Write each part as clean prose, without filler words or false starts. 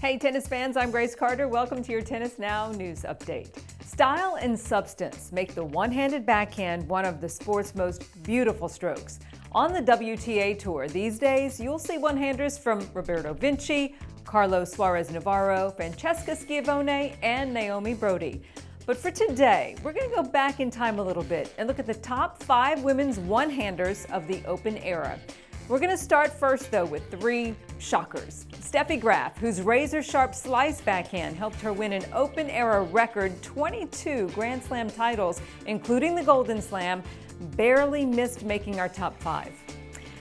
Hey tennis fans, I'm Grace Carter. Welcome to your Tennis Now news update. Style and substance make the one-handed backhand one of the sport's most beautiful strokes. On the WTA Tour these days, you'll see one-handers from Roberto Vinci, Carlos Suarez Navarro, Francesca Schiavone, and Naomi Brody. But for today, we're going to go back in time a little bit and look at the top 5 women's one-handers of the Open era. We're going to start first, though, with 3 shockers. Steffi Graf, whose razor-sharp slice backhand helped her win an Open-era record 22 Grand Slam titles, including the Golden Slam, barely missed making our top 5.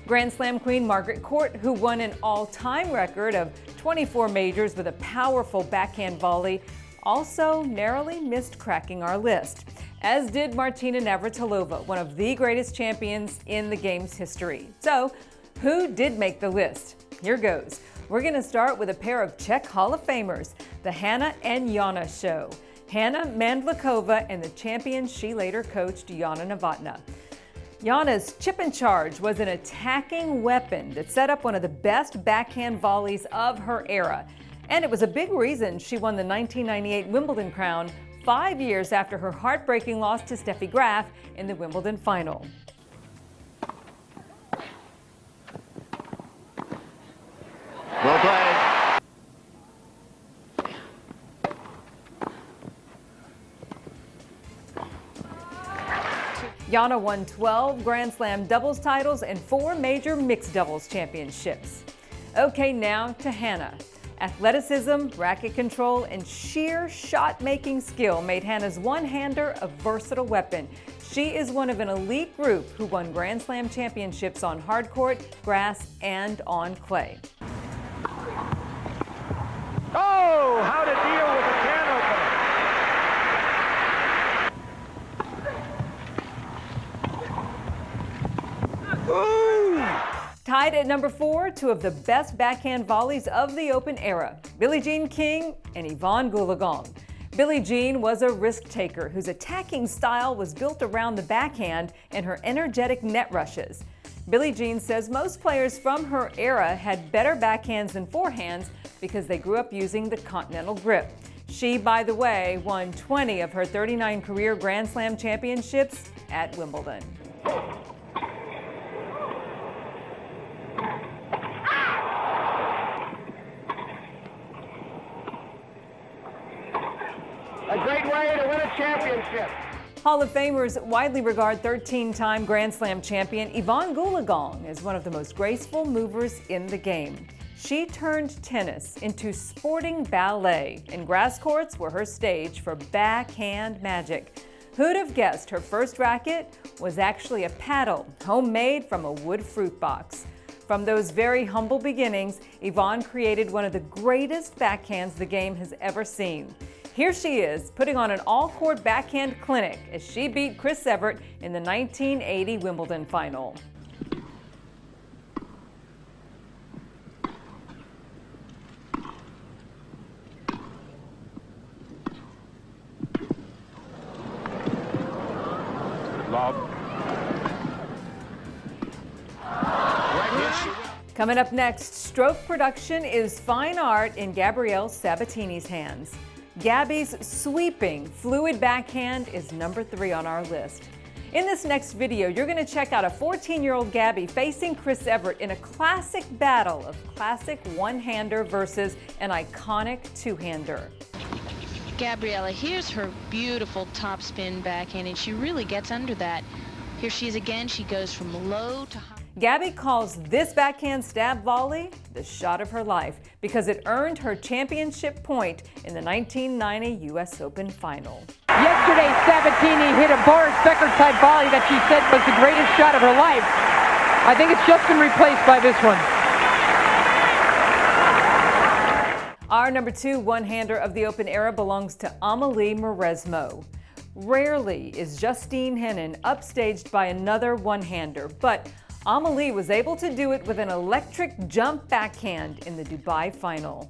Grand Slam queen Margaret Court, who won an all-time record of 24 majors with a powerful backhand volley, also narrowly missed cracking our list, as did Martina Navratilova, one of the greatest champions in the game's history. So, who did make the list? Here goes. We're going to start with a pair of Czech Hall of Famers, the Hana and Jana show. Hana Mandlikova and the champion she later coached, Jana Novotná. Jana's chip and charge was an attacking weapon that set up one of the best backhand volleys of her era. And it was a big reason she won the 1998 Wimbledon crown 5 years after her heartbreaking loss to Steffi Graf in the Wimbledon final. Well played. Jana won 12 Grand Slam doubles titles and 4 major mixed doubles championships. Okay, now to Hana. Athleticism, racket control, and sheer shot-making skill made Hana's one-hander a versatile weapon. She is one of an elite group who won Grand Slam championships on hard court, grass, and on clay. Oh, how to deal with a can opener. Ooh! Tied at number 4, 2 of the best backhand volleys of the Open era, Billie Jean King and Yvonne Goolagong. Billie Jean was a risk-taker whose attacking style was built around the backhand and her energetic net rushes. Billie Jean says most players from her era had better backhands than forehands because they grew up using the continental grip. She, by the way, won 20 of her 39 career Grand Slam championships at Wimbledon. A great way to win a championship. Hall of Famers widely regard 13-time Grand Slam champion Yvonne Goolagong as one of the most graceful movers in the game. She turned tennis into sporting ballet, and grass courts were her stage for backhand magic. Who'd have guessed her first racket was actually a paddle, homemade from a wood fruit box. From those very humble beginnings, Yvonne created one of the greatest backhands the game has ever seen. Here she is, putting on an all-court backhand clinic as she beat Chris Evert in the 1980 Wimbledon final. Lob. Coming up next, stroke production is fine art in Gabby Sabatini's hands. Gabby's sweeping, fluid backhand is number 3 on our list. In this next video, you're going to check out a 14-year-old Gabby facing Chris Evert in a classic battle of classic one-hander versus an iconic two-hander. Gabriella, here's her beautiful topspin backhand, and she really gets under that. Here she is again. She goes from low to high. Gabby calls this backhand stab volley the shot of her life because it earned her championship point in the 1990 U.S. Open final. Yesterday, Sabatini hit a Boris Becker-type volley that she said was the greatest shot of her life. I think it's just been replaced by this one. Our number 2 one-hander of the Open era belongs to Amelie Mauresmo. Rarely is Justine Henin upstaged by another one-hander, but Amelie was able to do it with an electric jump backhand in the Dubai final.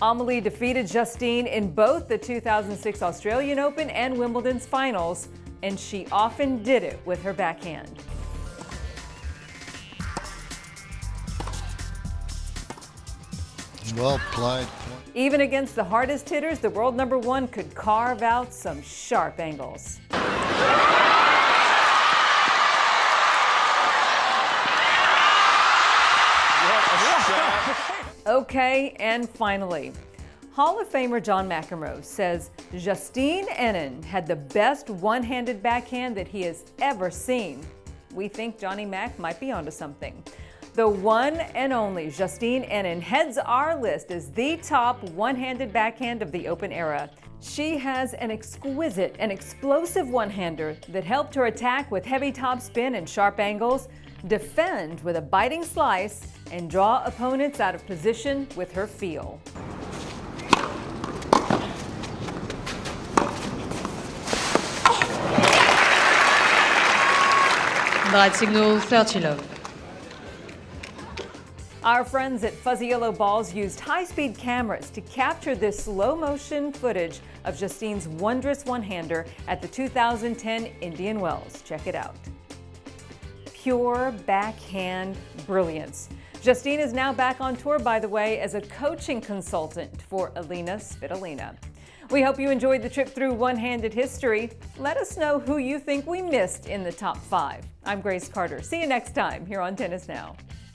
Amelie defeated Justine in both the 2006 Australian Open and Wimbledon's finals, and she often did it with her backhand. Well played. Even against the hardest hitters, the world number one could carve out some sharp angles. Okay, and finally, Hall of Famer John McEnroe says Justine Henin had the best one-handed backhand that he has ever seen. We think Johnny Mac might be onto something. The one and only Justine Henin heads our list as the top one-handed backhand of the Open era. She has an exquisite and explosive one-hander that helped her attack with heavy topspin and sharp angles, defend with a biting slice, and draw opponents out of position with her feel. Bright signal 30 love. Our friends at Fuzzy Yellow Balls used high-speed cameras to capture this slow-motion footage of Justine's wondrous one-hander at the 2010 Indian Wells. Check it out. Pure backhand brilliance. Justine is now back on tour, by the way, as a coaching consultant for Alina Svitolina. We hope you enjoyed the trip through one-handed history. Let us know who you think we missed in the top 5. I'm Grace Carter. See you next time here on Tennis Now.